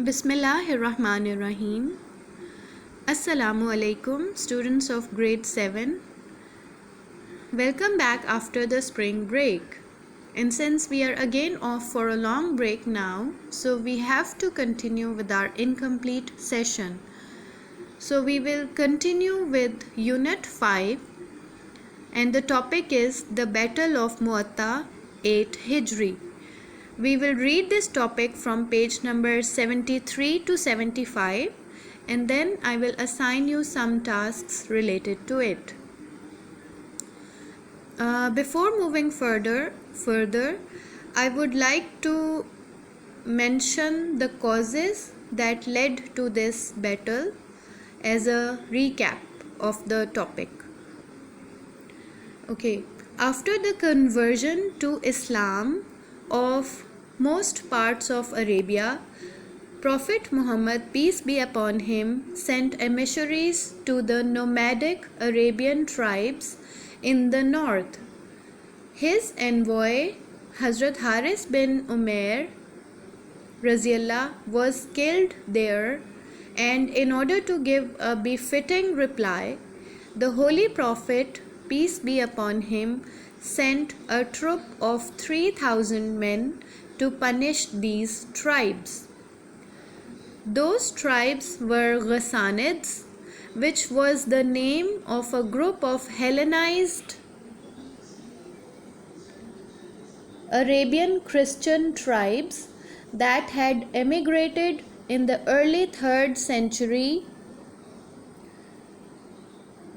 Bismillahirrahmanirrahim. Assalamu alaikum, students of grade 7. Welcome back after the spring break. And since we are again off for a long break now, so we have to continue with our incomplete session. So we will continue with Unit 5, and the topic is the Battle of Mu'atta 8 Hijri. We will read this topic from page number 73 to 75, and then I will assign you some tasks related to it. Before moving further, I would like to mention the causes that led to this battle as a recap of the topic. Okay, after the conversion to Islam of most parts of Arabia, Prophet Muhammad, peace be upon him, sent emissaries to the nomadic Arabian tribes in the north. His envoy, Hazrat Haris bin Umair Raziallah, was killed there, and in order to give a befitting reply, the Holy Prophet, peace be upon him, sent a troop of 3,000 men to punish these tribes. Those tribes were Ghassanids, which was the name of a group of Hellenized Arabian Christian tribes that had emigrated in the early 3rd century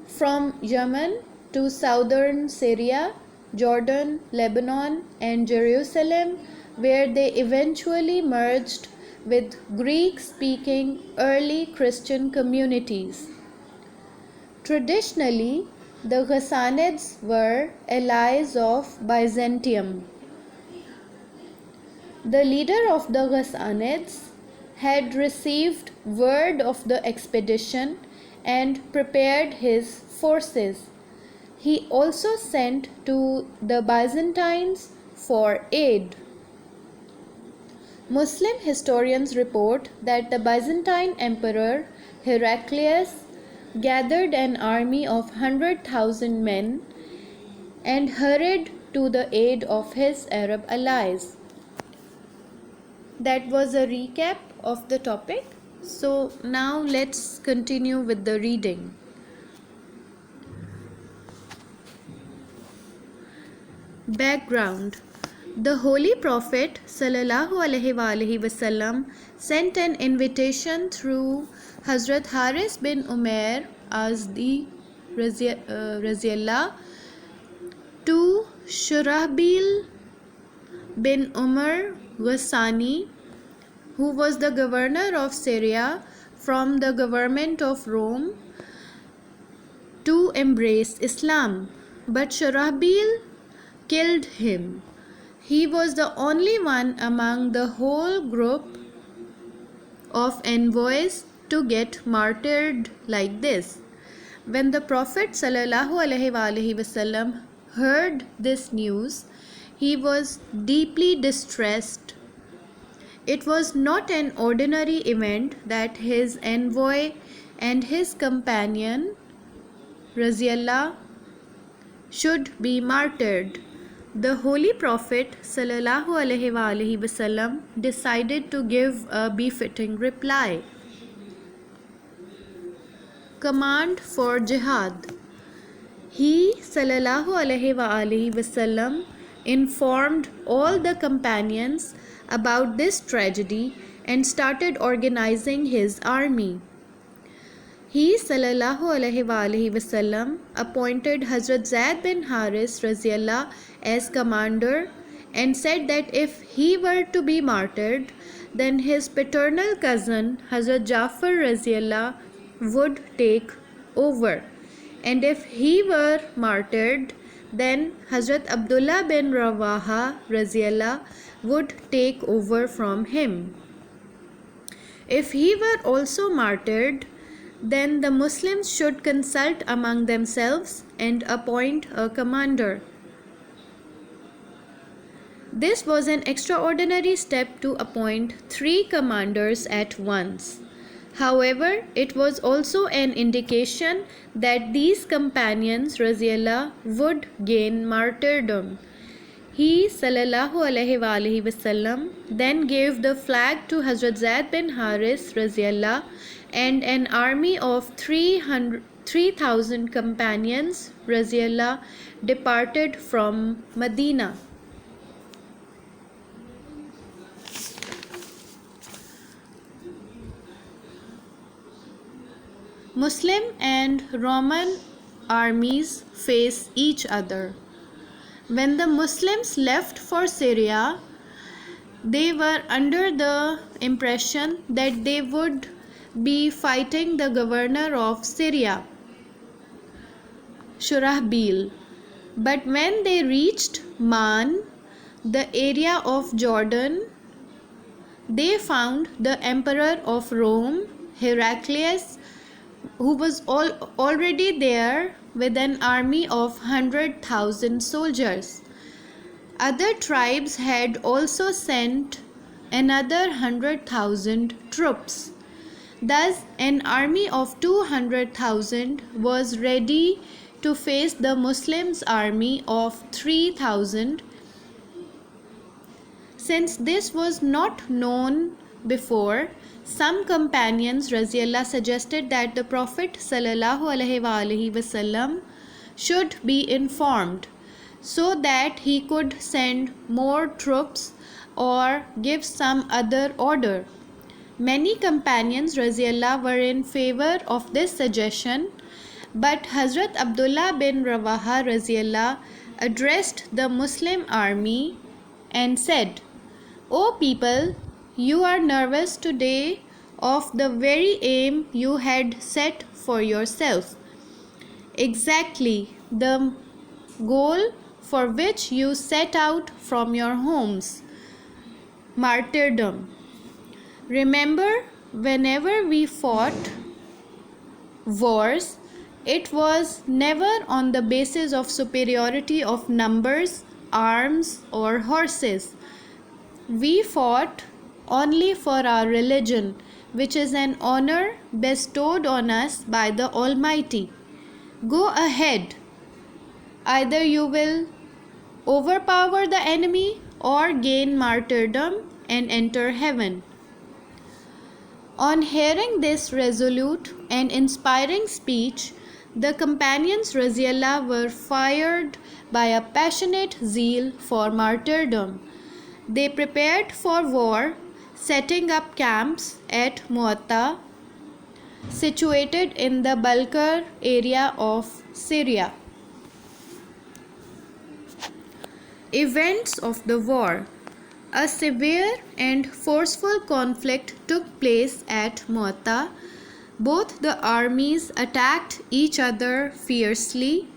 from Yemen to southern Syria, Jordan, Lebanon, and Jerusalem, where they eventually merged with Greek-speaking early Christian communities. Traditionally, the Ghassanids were allies of Byzantium. The leader of the Ghassanids had received word of the expedition and prepared his forces. He also sent to the Byzantines for aid. Muslim historians report that the Byzantine Emperor Heraclius gathered an army of 100,000 men and hurried to the aid of his Arab allies. That was a recap of the topic. So now let's continue with the reading. Background. The Holy Prophet ﷺ sent an invitation through Hazrat Haris bin Umair Azdi Raziallah to Shurahbil bin Umar Ghassani, who was the governor of Syria from the government of Rome, to embrace Islam. But Shurahbil killed him. He was the only one among the whole group of envoys to get martyred like this. When the Prophet ﷺ heard this news, he was deeply distressed. It was not an ordinary event that his envoy and his companion, Raziallah, should be martyred. The Holy Prophet ﷺ decided to give a befitting reply. Command for Jihad. He ﷺ informed all the companions about this tragedy and started organizing his army. He ﷺ appointed Hazrat Zaid bin Haris Raziallah as commander and said that if he were to be martyred, then his paternal cousin Hazrat Jafar Raziallah would take over, and if he were martyred, then Hazrat Abdullah bin Rawaha Raziallah would take over from him. If he were also martyred, then the Muslims should consult among themselves and appoint a commander. This was an extraordinary step to appoint 3 commanders at once. However, it was also an indication that these companions Raziallah would gain martyrdom. He ﷺ then gave the flag to Hazrat Zaid bin Haris Raziallah, and an army of 3,000 companions Raziallah departed from Medina. Muslim and Roman armies face each other. When the Muslims left for Syria, they were under the impression that they would be fighting the governor of Syria, Shurahbil. But when they reached Man, the area of Jordan, they found the emperor of Rome, Heraclius, who was already there with an army of 100,000 soldiers. Other tribes had also sent another 100,000 troops. Thus, an army of 200,000 was ready to face the Muslims' army of 3,000. Since this was not known before, some companions Raziallah suggested that the Prophet ﷺ should be informed so that he could send more troops or give some other order. Many companions Raziallah were in favor of this suggestion, but Hazrat Abdullah bin Rawaha Raziallah addressed the Muslim army and said, "O people, you are nervous today of the very aim you had set for yourself. Exactly the goal for which you set out from your homes, martyrdom. Remember, whenever we fought wars, it was never on the basis of superiority of numbers, arms, or horses. We fought only for our religion, which is an honor bestowed on us by the Almighty. Go ahead. Either you will overpower the enemy or gain martyrdom and enter heaven." On hearing this resolute and inspiring speech, the companions Raziallah were fired by a passionate zeal for martyrdom. They prepared for war, setting up camps at Mu'atta, situated in the Balkar area of Syria. Events of the war. A severe and forceful conflict took place at Mu'atta. Both the armies attacked each other fiercely.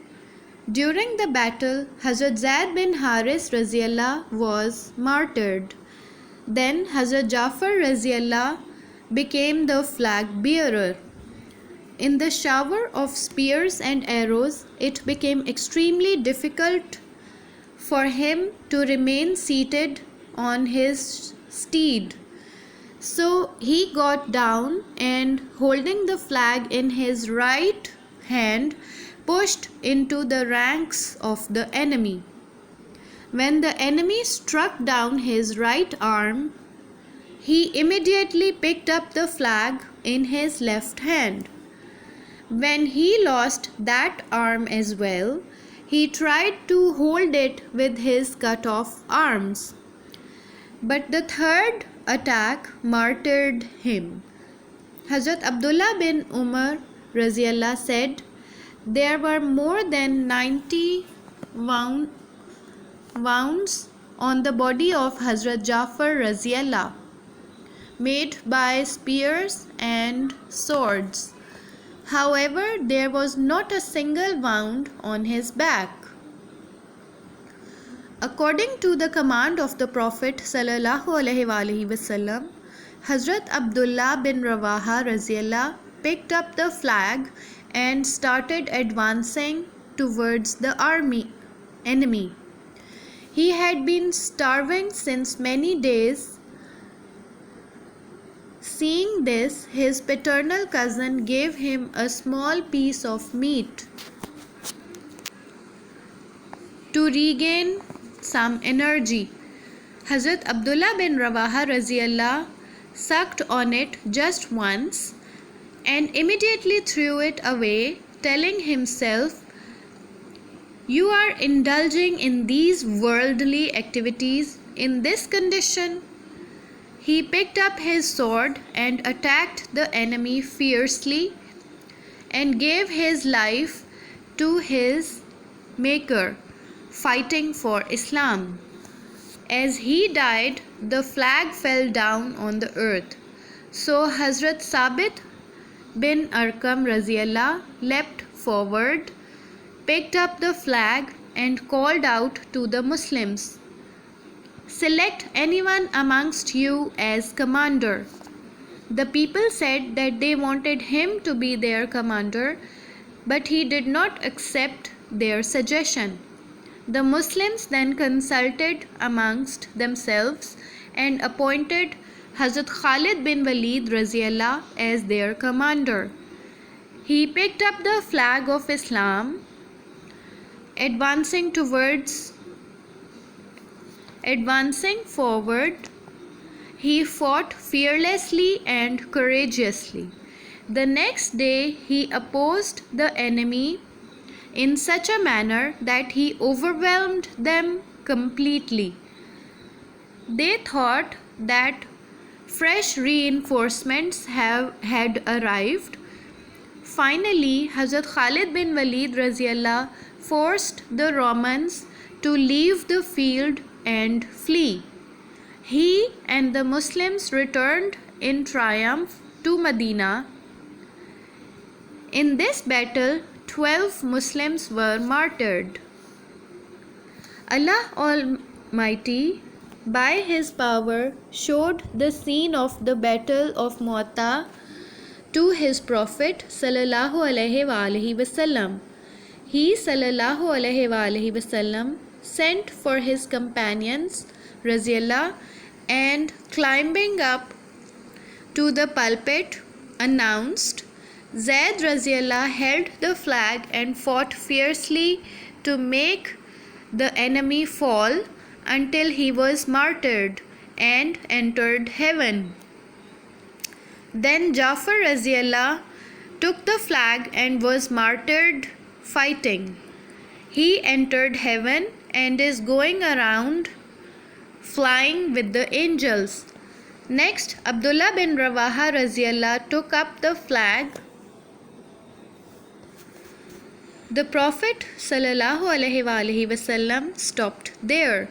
During the battle, Hazrat Zaid bin Haris Raziallah was martyred. Then Hazrat Jafar Raziallah became the flag bearer. In the shower of spears and arrows, it became extremely difficult for him to remain seated on his steed. So he got down and, holding the flag in his right hand, pushed into the ranks of the enemy. When the enemy struck down his right arm, he immediately picked up the flag in his left hand. When he lost that arm as well, he tried to hold it with his cut-off arms. But the third attack martyred him. Hazrat Abdullah bin Umar Raziallah said, "There were more than 90 wounds on the body of Hazrat Jafar Raziallah, made by spears and swords. However, there was not a single wound on his back." According to the command of the Prophet ﷺ, Hazrat Abdullah bin Rawaha Raziallah picked up the flag and started advancing towards the enemy. He had been starving since many days. Seeing this, his paternal cousin gave him a small piece of meat to regain some energy. Hazrat Abdullah bin Rawaha Raziyallah sucked on it just once and immediately threw it away, telling himself, "You are indulging in these worldly activities in this condition." He picked up his sword and attacked the enemy fiercely and gave his life to his Maker, fighting for Islam. As he died, the flag fell down on the earth. So Hazrat Sabit bin Arqam Raziyallah leapt forward, picked up the flag and called out to the Muslims, "Select anyone amongst you as commander." The people said that they wanted him to be their commander, but he did not accept their suggestion. The Muslims then consulted amongst themselves and appointed Hazrat Khalid bin Walid Raziyallah as their commander. He picked up the flag of Islam, advancing forward. He fought fearlessly and courageously. The next day he opposed the enemy in such a manner that he overwhelmed them completely. They thought that fresh reinforcements had arrived. Finally, Hazrat Khalid bin Walid Raziyallah forced the Romans to leave the field and flee. He and the Muslims returned in triumph to Medina. In this battle, 12 Muslims were martyred. Allah Almighty, by His power, showed the scene of the Battle of Mu'atta to His Prophet sallallahu alaihi wasallam. He sallallahu alaihi wasallam sent for his companions Raziyallah and climbing up to the pulpit announced, Zaid Raziyallah held the flag and fought fiercely to make the enemy fall until he was martyred and entered heaven. Then Jafar Raziyallah took the flag and was martyred fighting. He entered heaven and is going around flying with the angels. Next, Abdullah bin Rawaha Raziyallah took up the flag. The Prophet sallallahu alaihi wasallam stopped there.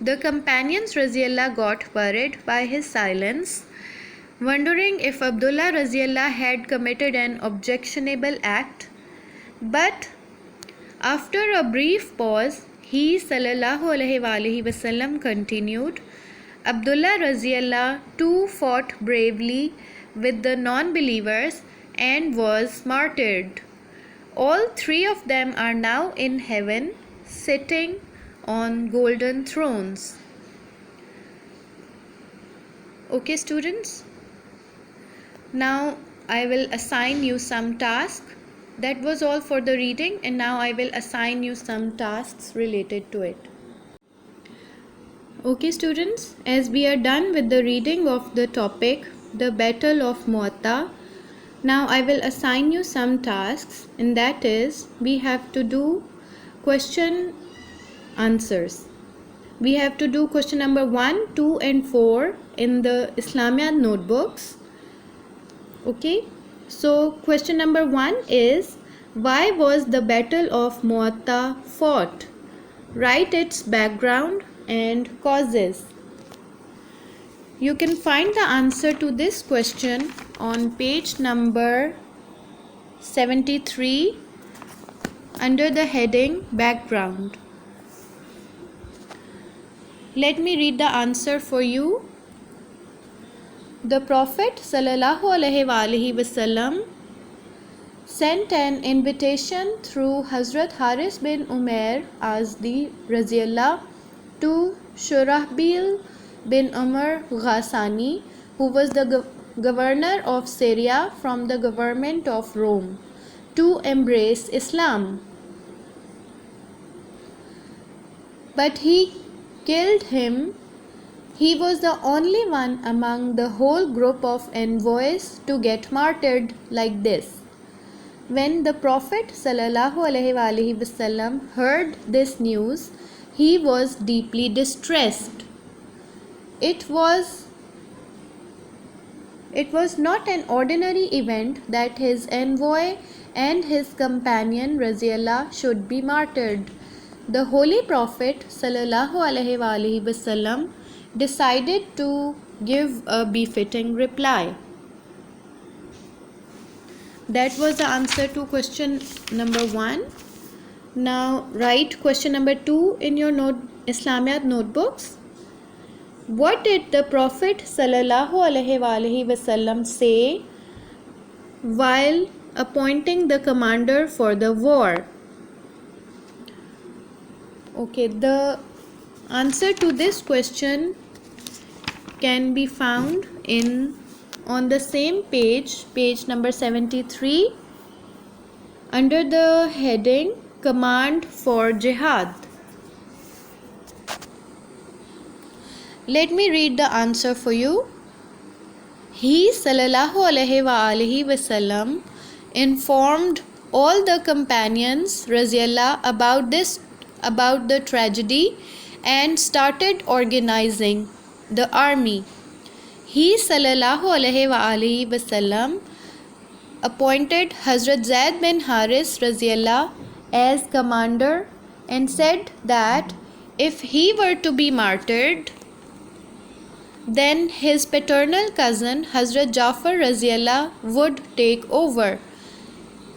The companions Raziyallah got worried by his silence, wondering if Abdullah Raziyallah had committed an objectionable act. But after a brief pause, he sallallahu alaihi wasallam continued, Abdullah Raziyallah too fought bravely with the non-believers and was martyred. All three of them are now in heaven, sitting on golden thrones. Okay, students? Now I will assign you some tasks. That was all for the reading, and now I will assign you some tasks related to it. Okay, students, as we are done with the reading of the topic, the Battle of Mu'atta, now I will assign you some tasks, and that is, we have to do question answers. We have to do question number 1, 2 and 4 in the Islamia notebooks. Okay, so question number 1 is, why was the Battle of Mu'atta fought? Write its background and causes. You can find the answer to this question on page number 73 under the heading Background. Let me read the answer for you. The Prophet sallallahu alaihi wasallam sent an invitation through Hazrat Haris bin Umair Azdi Raziyallah to Shurahbil bin Umar Ghassani, who was the governor of Syria from the government of Rome, to embrace Islam. But he killed him. He was the only one among the whole group of envoys to get martyred like this. When the Prophet ﷺ heard this news, he was deeply distressed. It was not an ordinary event that his envoy and his companion Raziallah should be martyred. The Holy Prophet ﷺ decided to give a befitting reply. That was the answer to question number 1. Now write question number 2 in your Islamiyat notebooks. What did the Prophet ﷺ say while appointing the commander for the war? Okay, the answer to this question can be found on the same page number 73, under the heading Command for Jihad. Let me read the answer for you. He ﷺ informed all the companions Raziallah about the tragedy and started organizing the army. He ﷺ appointed Hazrat Zaid bin Haris Raziallah as commander and said that if he were to be martyred, then his paternal cousin Hazrat Jafar Raziallah would take over,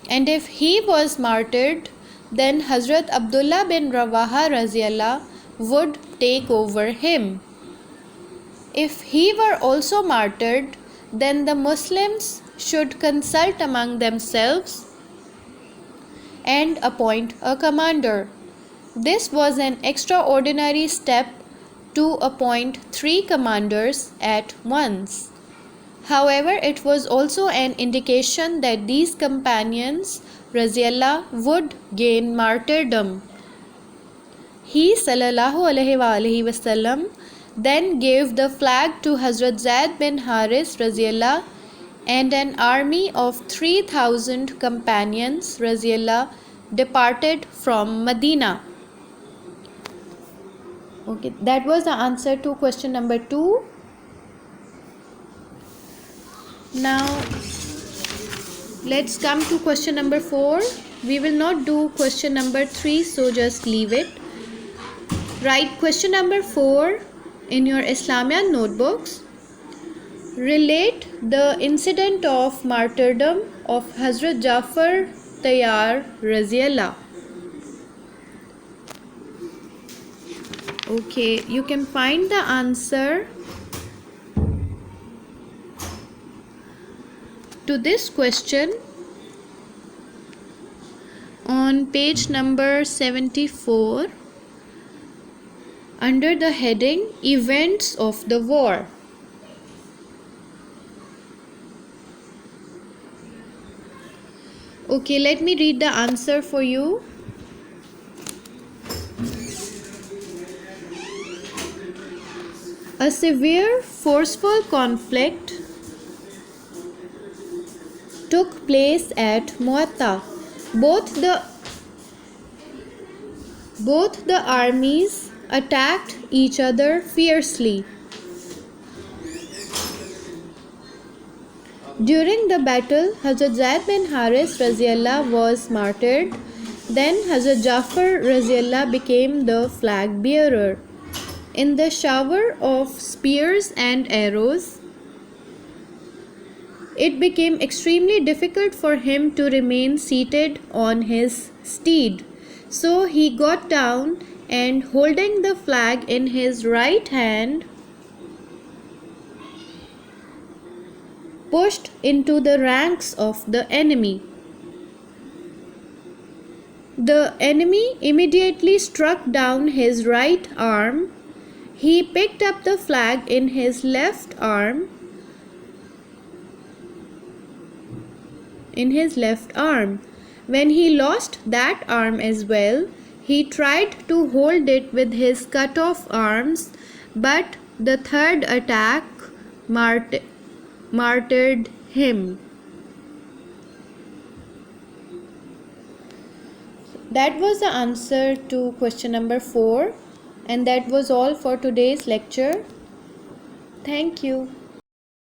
and if he was martyred, then Hazrat Abdullah bin Rawaha Raziallah would take over him. If he were also martyred, then the Muslims should consult among themselves and appoint a commander. This was an extraordinary step to appoint 3 commanders at once. However, it was also an indication that these companions Raziallah would gain martyrdom. He ﷺ then gave the flag to Hazrat Zaid bin Haris Raziallah, and an army of 3,000 companions Raziallah departed from Medina. Okay, that was the answer to question number 2. Now let's come to question number 4. We will not do question number 3, so just leave it. Write question number 4 in your Islamiyat notebooks. Relate the incident of martyrdom of Hazrat Jafar Tayyar Raziallah. Okay, you can find the answer to this question on page number 74 under the heading Events of the War. Okay, let me read the answer for you. A severe, forceful conflict took place at Mu'atta. Both the armies attacked each other fiercely. During the battle, Hazrat Zaid bin Haris Raziallah was martyred. Then Hazrat Jafar Raziallah became the flag bearer. In the shower of spears and arrows, it became extremely difficult for him to remain seated on his steed. So he got down and, holding the flag in his right hand, pushed into the ranks of the enemy. The enemy immediately struck down his right arm. He picked up the flag in his left arm. When he lost that arm as well, he tried to hold it with his cut off arms, but the third attack martyred him. That was the answer to question number 4, and that was all for today's lecture. Thank you.